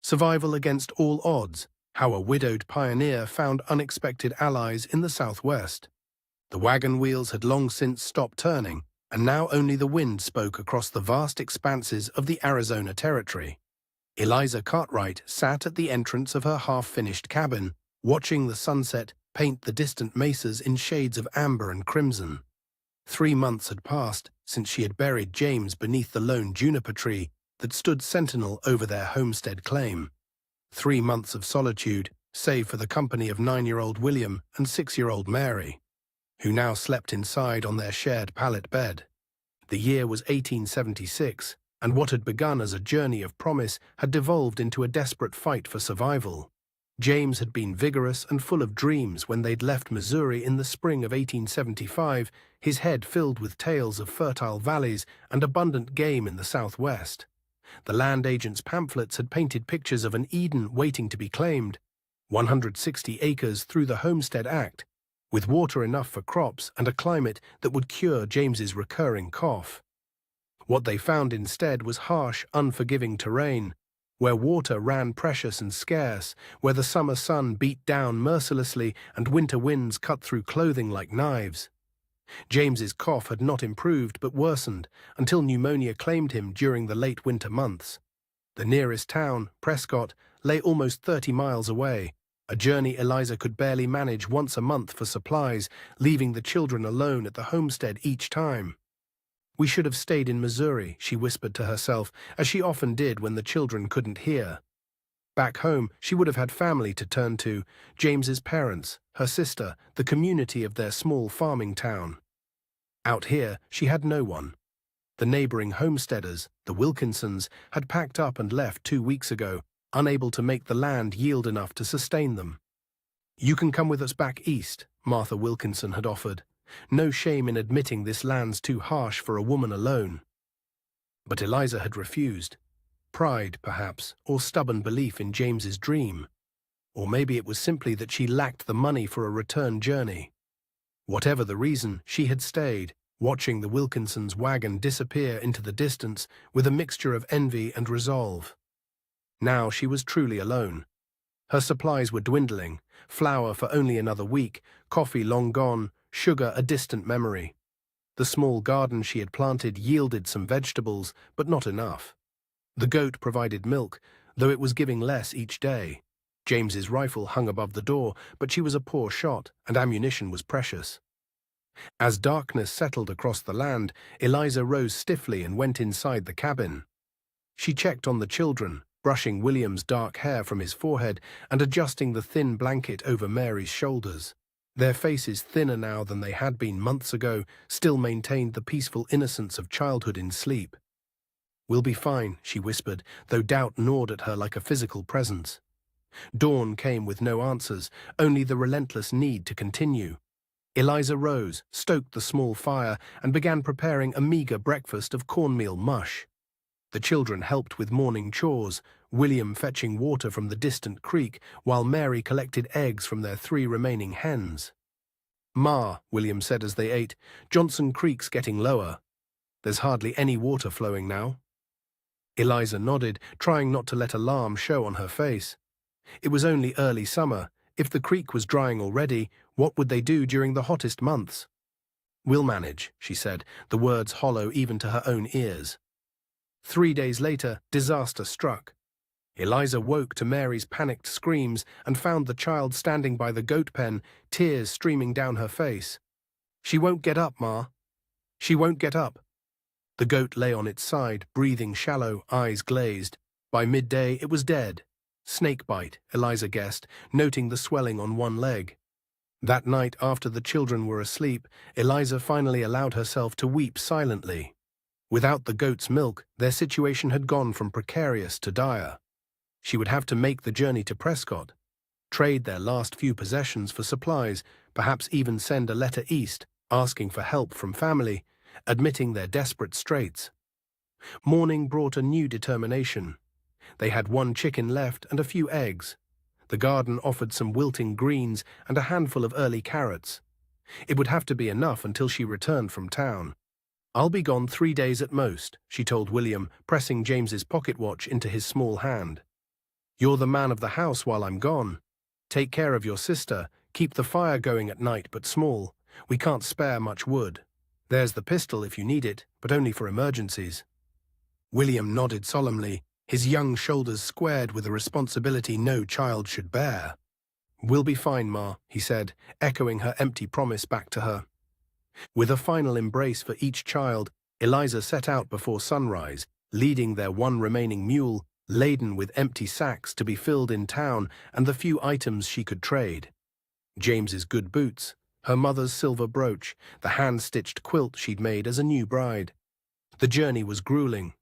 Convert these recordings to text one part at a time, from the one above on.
Survival against all odds, how a widowed pioneer found unexpected allies in the southwest. The wagon wheels had long since stopped turning, and now only the wind spoke across the vast expanses of the Arizona Territory. Eliza Cartwright sat at the entrance of her half-finished cabin, watching the sunset paint the distant mesas in shades of amber and crimson. 3 months had passed since she had buried James beneath the lone juniper tree that stood sentinel over their homestead claim. 3 months of solitude, save for the company of 9-year-old William and 6-year-old Mary, who now slept inside on their shared pallet bed. The year was 1876, and what had begun as a journey of promise had devolved into a desperate fight for survival. James had been vigorous and full of dreams when they'd left Missouri in the spring of 1875, his head filled with tales of fertile valleys and abundant game in the southwest. The land agent's pamphlets had painted pictures of an Eden waiting to be claimed, 160 acres through the Homestead Act, with water enough for crops and a climate that would cure James's recurring cough. What they found instead was harsh, unforgiving terrain, where water ran precious and scarce, where the summer sun beat down mercilessly and winter winds cut through clothing like knives. James's cough had not improved but worsened until pneumonia claimed him during the late winter months. The nearest town, Prescott, lay almost 30 miles away, a journey Eliza could barely manage once a month for supplies, leaving the children alone at the homestead each time. "We should have stayed in Missouri," she whispered to herself, as she often did when the children couldn't hear. Back home, she would have had family to turn to, James's parents, her sister, the community of their small farming town. Out here, she had no one. The neighboring homesteaders, the Wilkinsons, had packed up and left 2 weeks ago, unable to make the land yield enough to sustain them. "You can come with us back east," Martha Wilkinson had offered. No shame in admitting this land's too harsh for a woman alone. But Eliza had refused. Pride, perhaps, or stubborn belief in James's dream. Or maybe it was simply that she lacked the money for a return journey. Whatever the reason, she had stayed, watching the Wilkinsons' wagon disappear into the distance with a mixture of envy and resolve. Now she was truly alone. Her supplies were dwindling, flour for only another week, coffee long gone, sugar a distant memory. The small garden she had planted yielded some vegetables, but not enough. The goat provided milk, though it was giving less each day. James's rifle hung above the door, but she was a poor shot, and ammunition was precious. As darkness settled across the land, Eliza rose stiffly and went inside the cabin. She checked on the children, brushing William's dark hair from his forehead and adjusting the thin blanket over Mary's shoulders. Their faces, thinner now than they had been months ago, still maintained the peaceful innocence of childhood in sleep. "We'll be fine," she whispered, though doubt gnawed at her like a physical presence. Dawn came with no answers, only the relentless need to continue. Eliza rose, stoked the small fire, and began preparing a meager breakfast of cornmeal mush. The children helped with morning chores, William fetching water from the distant creek, while Mary collected eggs from their 3 remaining hens. "Ma," William said as they ate, "Johnson Creek's getting lower. There's hardly any water flowing now." Eliza nodded, trying not to let alarm show on her face. It was only early summer. If the creek was drying already, what would they do during the hottest months? "We'll manage," she said, the words hollow even to her own ears. 3 days later, disaster struck. Eliza woke to Mary's panicked screams and found the child standing by the goat pen, tears streaming down her face. "She won't get up, Ma. She won't get up." The goat lay on its side, breathing shallow, eyes glazed. By midday, it was dead. Snakebite, Eliza guessed, noting the swelling on one leg. That night, after the children were asleep, Eliza finally allowed herself to weep silently. Without the goat's milk, their situation had gone from precarious to dire. She would have to make the journey to Prescott, trade their last few possessions for supplies, perhaps even send a letter east, asking for help from family, admitting their desperate straits. Morning brought a new determination. They had 1 chicken left and a few eggs. The garden offered some wilting greens and a handful of early carrots. It would have to be enough until she returned from town. "I'll be gone 3 days at most," she told William, pressing James's pocket watch into his small hand. You're the man of the house while I'm gone. Take care of your sister. Keep the fire going at night, but small. We can't spare much wood. There's the pistol if you need it, but only for emergencies." William nodded solemnly, his young shoulders squared with a responsibility no child should bear. "We'll be fine, Ma," he said, echoing her empty promise back to her. With a final embrace for each child, Eliza set out before sunrise, leading their one remaining mule, laden with empty sacks to be filled in town and the few items she could trade. James's good boots, her mother's silver brooch, the hand-stitched quilt she'd made as a new bride. The journey was grueling.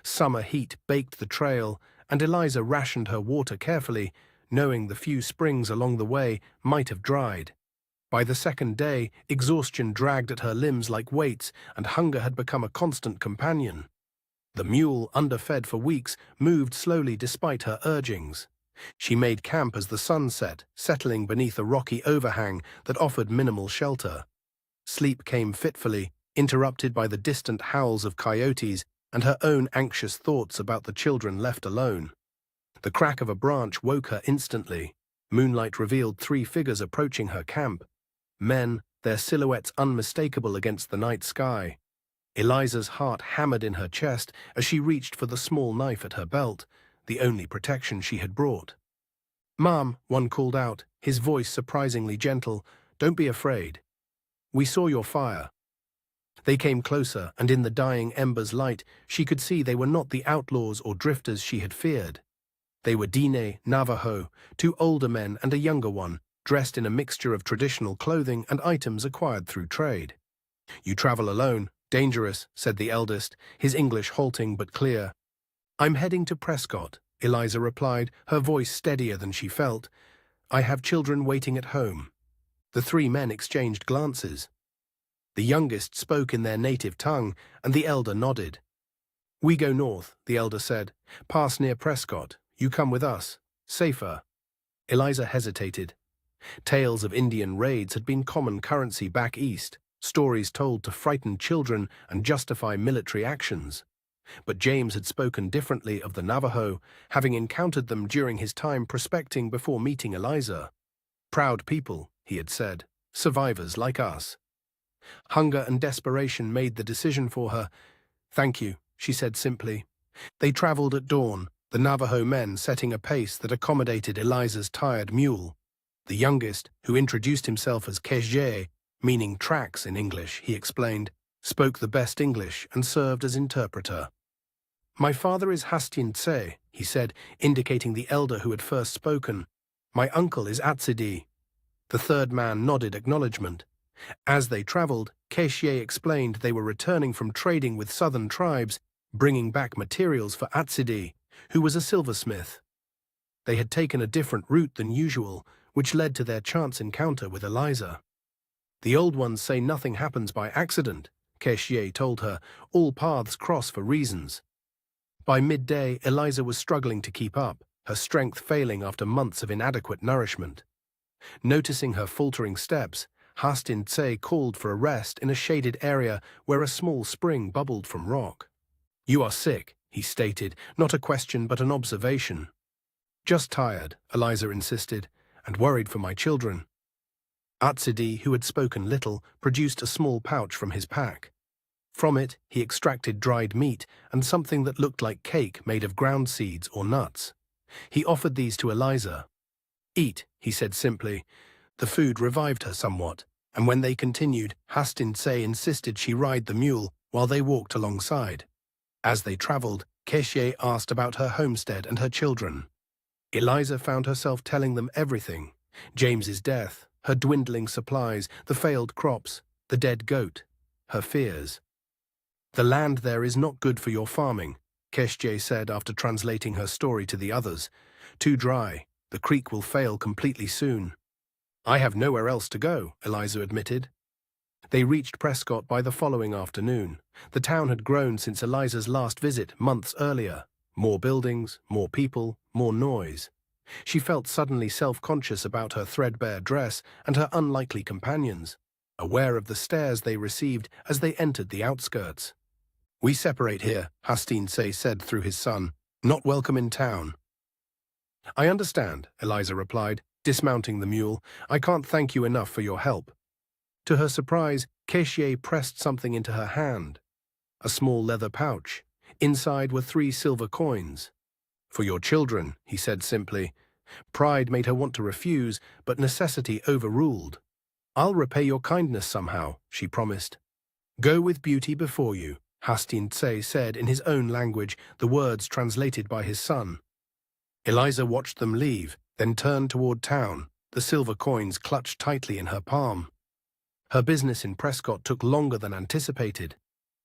Summer heat baked the trail, and Eliza rationed her water carefully, knowing the few springs along the way might have dried. By the second day, exhaustion dragged at her limbs like weights, and hunger had become a constant companion. The mule, underfed for weeks, moved slowly despite her urgings. She made camp as the sun set, settling beneath a rocky overhang that offered minimal shelter. Sleep came fitfully, interrupted by the distant howls of coyotes and her own anxious thoughts about the children left alone. The crack of a branch woke her instantly. Moonlight revealed 3 figures approaching her camp. Men, their silhouettes unmistakable against the night sky. Eliza's heart hammered in her chest as she reached for the small knife at her belt, the only protection she had brought. "Mom," one called out, his voice surprisingly gentle, "don't be afraid. We saw your fire." They came closer, and in the dying embers' light, she could see they were not the outlaws or drifters she had feared. They were Diné, Navajo, 2 older men and a younger one, dressed in a mixture of traditional clothing and items acquired through trade. "You travel alone. Dangerous," said the eldest, his English halting but clear. "I'm heading to Prescott," Eliza replied, her voice steadier than she felt. "I have children waiting at home." The 3 men exchanged glances. The youngest spoke in their native tongue, and the elder nodded. "We go north," the elder said. "Pass near Prescott. You come with us. Safer." Eliza hesitated. Tales of Indian raids had been common currency back east, stories told to frighten children and justify military actions. But James had spoken differently of the Navajo, having encountered them during his time prospecting before meeting Eliza. "Proud people," he had said, "survivors like us." Hunger and desperation made the decision for her. "Thank you," she said simply. They traveled at dawn, the Navajo men setting a pace that accommodated Eliza's tired mule. The youngest, who introduced himself as Kejé, meaning tracks in English, he explained, spoke the best English and served as interpreter. "My father is Hastintse," he said, indicating the elder who had first spoken. "My uncle is Atsidi." The third man nodded acknowledgement. As they traveled, Keshye explained they were returning from trading with southern tribes, bringing back materials for Atsidi, who was a silversmith. They had taken a different route than usual, which led to their chance encounter with Eliza. "The old ones say nothing happens by accident," Keshye told her. "All paths cross for reasons." By midday, Eliza was struggling to keep up, her strength failing after months of inadequate nourishment. Noticing her faltering steps, Hastintse called for a rest in a shaded area where a small spring bubbled from rock. "You are sick," he stated, not a question but an observation. "Just tired," Eliza insisted, "and worried for my children." Atsidi, who had spoken little, produced a small pouch from his pack. From it, he extracted dried meat and something that looked like cake made of ground seeds or nuts. He offered these to Eliza. "Eat," he said simply. The food revived her somewhat, and when they continued, Hastintse insisted she ride the mule while they walked alongside. As they traveled, Keshye asked about her homestead and her children. Eliza found herself telling them everything: James's death, her dwindling supplies, the failed crops, the dead goat, her fears. "The land there is not good for your farming," Keshye said after translating her story to the others. "Too dry. The creek will fail completely soon." "I have nowhere else to go," Eliza admitted. They reached Prescott by the following afternoon. The town had grown since Eliza's last visit months earlier. More buildings, more people, more noise. She felt suddenly self-conscious about her threadbare dress and her unlikely companions, aware of the stares they received as they entered the outskirts. "We separate here," Hastintse said through his son. "Not welcome in town." "I understand," Eliza replied, dismounting the mule. "I can't thank you enough for your help." To her surprise, Keshier pressed something into her hand, a small leather pouch. Inside were 3 silver coins. "For your children," he said simply. Pride made her want to refuse, but necessity overruled. "I'll repay your kindness somehow," she promised. "Go with beauty before you," Hastin Tse said in his own language, the words translated by his son. Eliza watched them leave, then turned toward town, the silver coins clutched tightly in her palm. Her business in Prescott took longer than anticipated.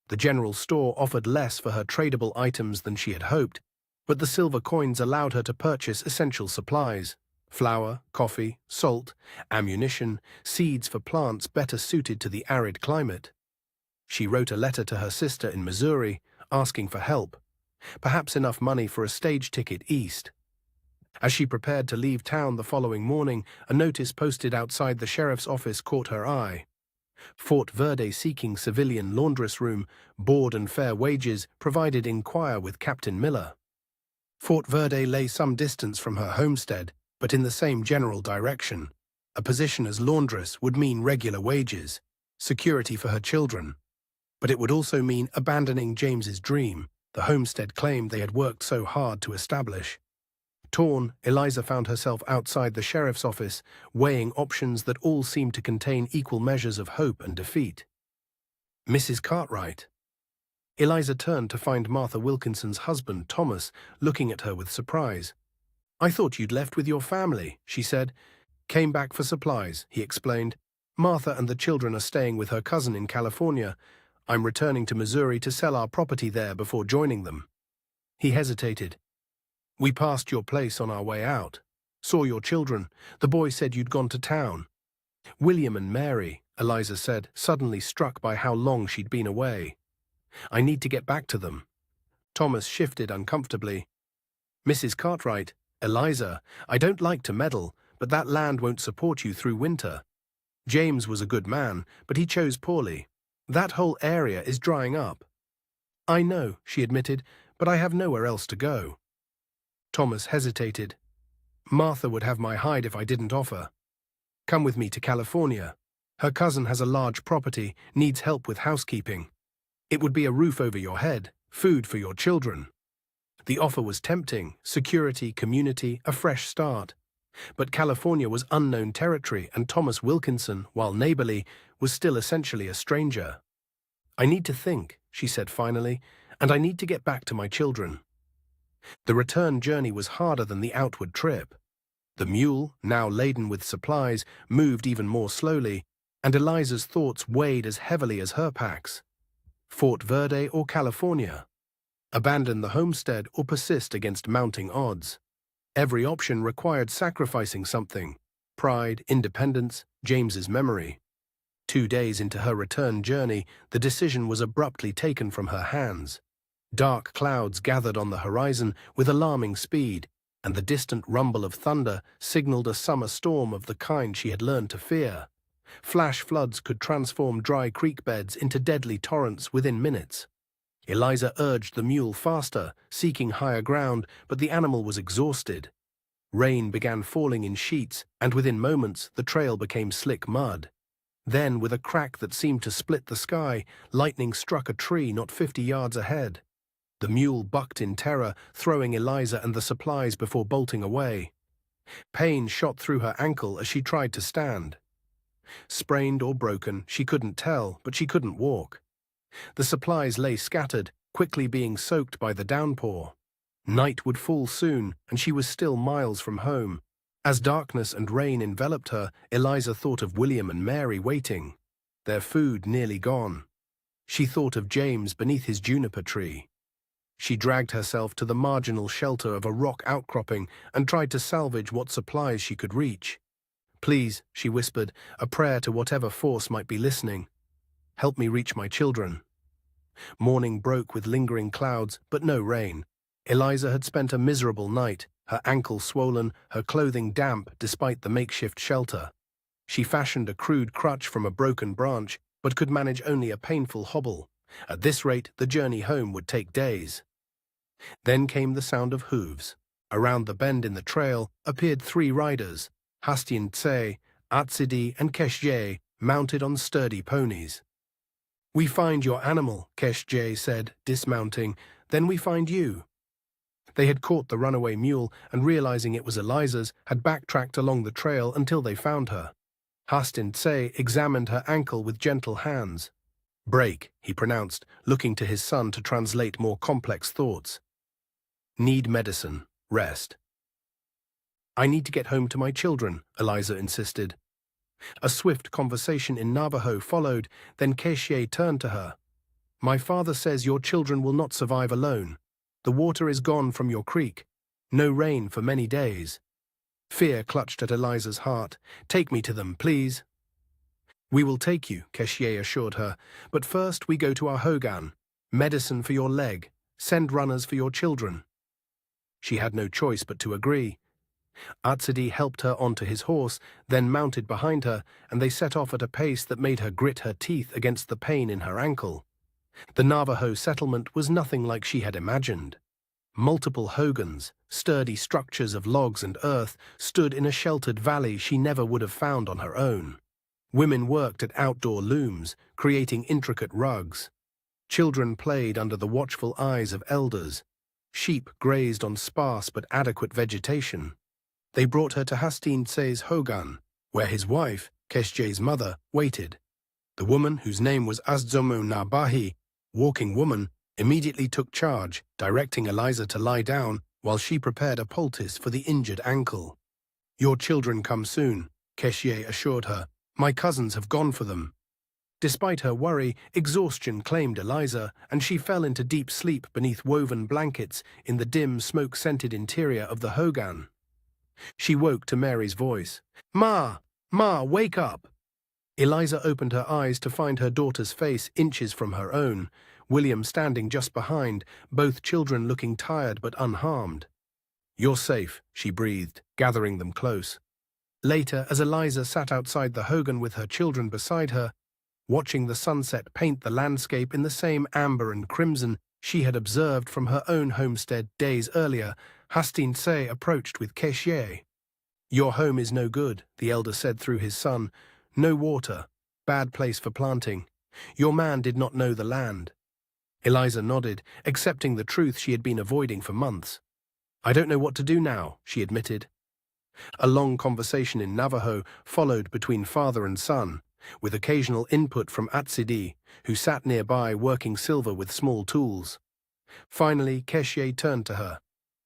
The general store offered less for her tradable items than she had hoped, but the silver coins allowed her to purchase essential supplies: flour, coffee, salt, ammunition, seeds for plants better suited to the arid climate. She wrote a letter to her sister in Missouri, asking for help, perhaps enough money for a stage ticket east. As she prepared to leave town the following morning, a notice posted outside the sheriff's office caught her eye. Fort Verde seeking civilian laundress room, board and fair wages provided. Inquire with Captain Miller. Fort Verde lay some distance from her homestead, but in the same general direction. A position as laundress would mean regular wages, security for her children. But it would also mean abandoning James's dream, the homestead claim they had worked so hard to establish. Torn, Eliza found herself outside the sheriff's office, weighing options that all seemed to contain equal measures of hope and defeat. "Mrs. Cartwright." Eliza turned to find Martha Wilkinson's husband, Thomas, looking at her with surprise. "I thought you'd left with your family," she said. "Came back for supplies," he explained. "Martha and the children are staying with her cousin in California. I'm returning to Missouri to sell our property there before joining them." He hesitated. "We passed your place on our way out. Saw your children. The boy said you'd gone to town." "William and Mary," Eliza said, suddenly struck by how long she'd been away. "I need to get back to them." Thomas shifted uncomfortably. "Mrs. Cartwright, Eliza, I don't like to meddle, but that land won't support you through winter. James was a good man, but he chose poorly. That whole area is drying up." "I know," she admitted, "but I have nowhere else to go." Thomas hesitated. "Martha would have my hide if I didn't offer. Come with me to California. Her cousin has a large property, needs help with housekeeping. It would be a roof over your head, food for your children." The offer was tempting: security, community, a fresh start. But California was unknown territory, and Thomas Wilkinson, while neighborly, was still essentially a stranger. "I need to think," she said finally, "and I need to get back to my children." The return journey was harder than the outward trip. The mule, now laden with supplies, moved even more slowly, and Eliza's thoughts weighed as heavily as her packs. Fort Verde or California? Abandon the homestead or persist against mounting odds? Every option required sacrificing something: pride, independence, James's memory. 2 days into her return journey, the decision was abruptly taken from her hands. Dark clouds gathered on the horizon with alarming speed, and the distant rumble of thunder signaled a summer storm of the kind she had learned to fear. Flash floods could transform dry creek beds into deadly torrents within minutes. Eliza urged the mule faster, seeking higher ground, but the animal was exhausted. Rain began falling in sheets, and within moments the trail became slick mud. Then, with a crack that seemed to split the sky, lightning struck a tree not 50 yards ahead. The mule bucked in terror, throwing Eliza and the supplies before bolting away. Pain shot through her ankle as she tried to stand. Sprained or broken, she couldn't tell, but she couldn't walk. The supplies lay scattered, quickly being soaked by the downpour. Night would fall soon, and she was still miles from home. As darkness and rain enveloped her, Eliza thought of William and Mary waiting, their food nearly gone. She thought of James beneath his juniper tree. She dragged herself to the marginal shelter of a rock outcropping and tried to salvage what supplies she could reach. "Please," she whispered, a prayer to whatever force might be listening, "help me reach my children." Morning broke with lingering clouds, but no rain. Eliza had spent a miserable night, her ankle swollen, her clothing damp despite the makeshift shelter. She fashioned a crude crutch from a broken branch, but could manage only a painful hobble. At this rate, the journey home would take days. Then came the sound of hooves. Around the bend in the trail appeared 3 riders, Hastin Tse, Atsidi, and Keshje, mounted on sturdy ponies. "We find your animal," Keshje said, dismounting. "Then we find you." They had caught the runaway mule and, realizing it was Eliza's, had backtracked along the trail until they found her. Hastin Tse examined her ankle with gentle hands. "Break," he pronounced, looking to his son to translate more complex thoughts. "Need medicine. Rest." "I need to get home to my children," Eliza insisted. A swift conversation in Navajo followed, then Keshye turned to her. "My father says your children will not survive alone. The water is gone from your creek. No rain for many days." Fear clutched at Eliza's heart. "Take me to them, please." "We will take you," Keshye assured her, "but first we go to our hogan. Medicine for your leg. Send runners for your children." She had no choice but to agree. Atsidi helped her onto his horse, then mounted behind her, and they set off at a pace that made her grit her teeth against the pain in her ankle. The Navajo settlement was nothing like she had imagined. Multiple hogans, sturdy structures of logs and earth, stood in a sheltered valley she never would have found on her own. Women worked at outdoor looms, creating intricate rugs. Children played under the watchful eyes of elders. Sheep grazed on sparse but adequate vegetation. They brought her to Hastin Tse's hogan, where his wife, Keshje's mother, waited. The woman, whose name was Azzomo Nabahi, walking woman, immediately took charge, directing Eliza to lie down while she prepared a poultice for the injured ankle. "Your children come soon," Keshye assured her. "My cousins have gone for them." Despite her worry, exhaustion claimed Eliza, and she fell into deep sleep beneath woven blankets in the dim, smoke-scented interior of the hogan. She woke to Mary's voice. "Ma! Ma, wake up!" Eliza opened her eyes to find her daughter's face inches from her own, William standing just behind, both children looking tired but unharmed. "You're safe," she breathed, gathering them close. Later, as Eliza sat outside the hogan with her children beside her, watching the sunset paint the landscape in the same amber and crimson she had observed from her own homestead days earlier, Hastin Tse approached with Keshye. "Your home is no good," the elder said through his son. "No water. Bad place for planting. Your man did not know the land." Eliza nodded, accepting the truth she had been avoiding for months. "I don't know what to do now," she admitted. A long conversation in Navajo followed between father and son, with occasional input from Atsidi, who sat nearby working silver with small tools. Finally, Keshye turned to her.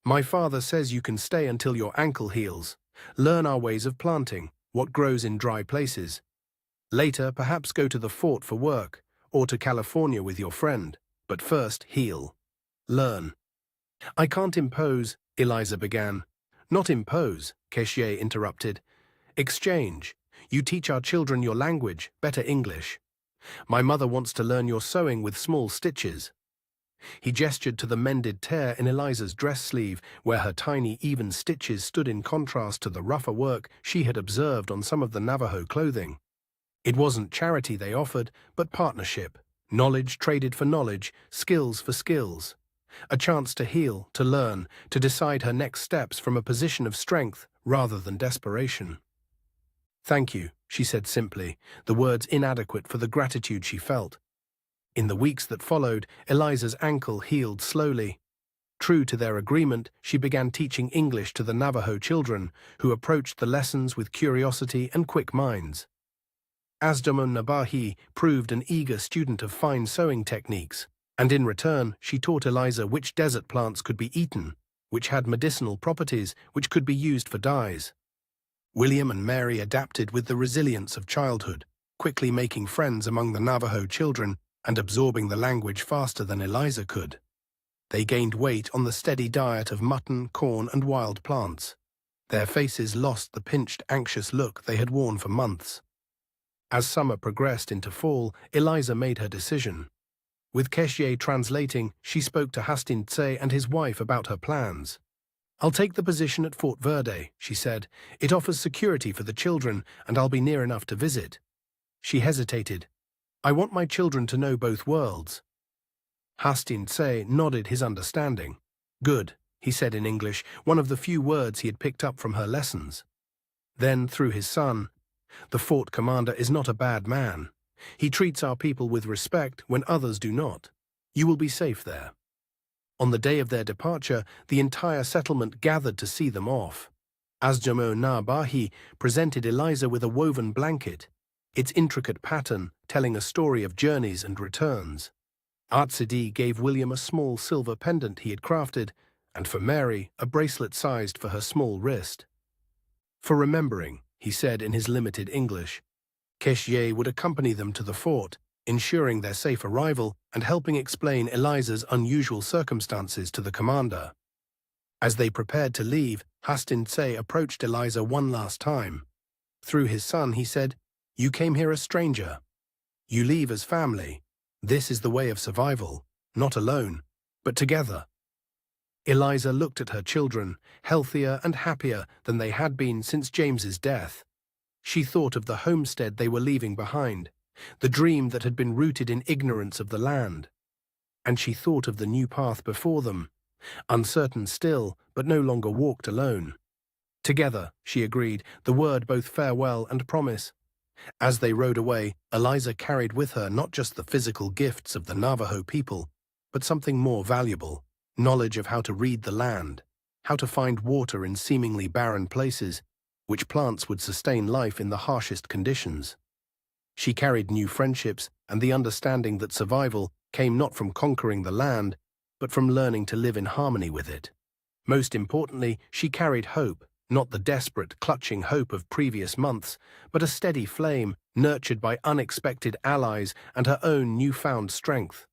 "My father says you can stay until your ankle heals. Learn our ways of planting, what grows in dry places. Later, perhaps go to the fort for work, or to California with your friend. But first, heal. Learn." "I can't impose," Eliza began. "Not impose," Keshye interrupted. "Exchange. You teach our children your language, better English. My mother wants to learn your sewing with small stitches." He gestured to the mended tear in Eliza's dress sleeve, where her tiny, even stitches stood in contrast to the rougher work she had observed on some of the Navajo clothing. It wasn't charity they offered, but partnership. Knowledge traded for knowledge, skills for skills. A chance to heal, to learn, to decide her next steps from a position of strength rather than desperation. "Thank you," she said simply, the words inadequate for the gratitude she felt. In the weeks that followed, Eliza's ankle healed slowly. True to their agreement, she began teaching English to the Navajo children, who approached the lessons with curiosity and quick minds. Asdamun Nabahi proved an eager student of fine sewing techniques, and in return she taught Eliza which desert plants could be eaten, which had medicinal properties, which could be used for dyes. William and Mary adapted with the resilience of childhood, quickly making friends among the Navajo children and absorbing the language faster than Eliza could. They gained weight on the steady diet of mutton, corn, and wild plants. Their faces lost the pinched, anxious look they had worn for months. As summer progressed into fall, Eliza made her decision. With Keshye translating, she spoke to Hastin Tse and his wife about her plans. "I'll take the position at Fort Verde," she said. "It offers security for the children, and I'll be near enough to visit." She hesitated. "I want my children to know both worlds." Hastin Tse nodded his understanding. "Good. he said in English, one of the few words he had picked up from her lessons. Then, through his son, "The fort commander is not a bad man. He treats our people with respect when others do not. You will be safe there." On the day of their departure, the entire settlement gathered to see them off. Asjamo Na Bahi presented Eliza with a woven blanket, its intricate pattern telling a story of journeys and returns. Artsidi gave William a small silver pendant he had crafted, and for Mary, a bracelet sized for her small wrist. For remembering, he said in his limited English, Keshye would accompany them to the fort, ensuring their safe arrival and helping explain Eliza's unusual circumstances to the commander. As they prepared to leave, Hastin Tse approached Eliza one last time. Through his son, he said, "You came here a stranger. You leave as family. This is the way of survival, not alone, but together." Eliza looked at her children, healthier and happier than they had been since James's death. She thought of the homestead they were leaving behind, the dream that had been rooted in ignorance of the land. And she thought of the new path before them, uncertain still, but no longer walked alone. Together, she agreed, the word both farewell and promise. As they rode away, Eliza carried with her not just the physical gifts of the Navajo people, but something more valuable, knowledge of how to read the land, how to find water in seemingly barren places, which plants would sustain life in the harshest conditions. She carried new friendships and the understanding that survival came not from conquering the land, but from learning to live in harmony with it. Most importantly, she carried hope, not the desperate, clutching hope of previous months, but a steady flame nurtured by unexpected allies and her own newfound strength.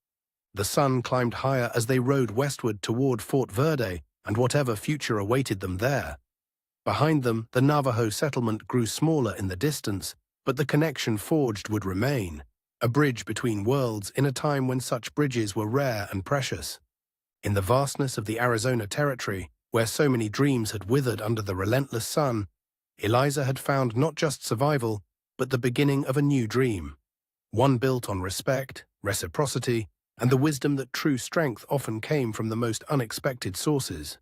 The sun climbed higher as they rode westward toward Fort Verde and whatever future awaited them there. Behind them, the Navajo settlement grew smaller in the distance, but the connection forged would remain, a bridge between worlds in a time when such bridges were rare and precious. In the vastness of the Arizona Territory, where so many dreams had withered under the relentless sun, Eliza had found not just survival, but the beginning of a new dream, one built on respect, reciprocity, and the wisdom that true strength often came from the most unexpected sources.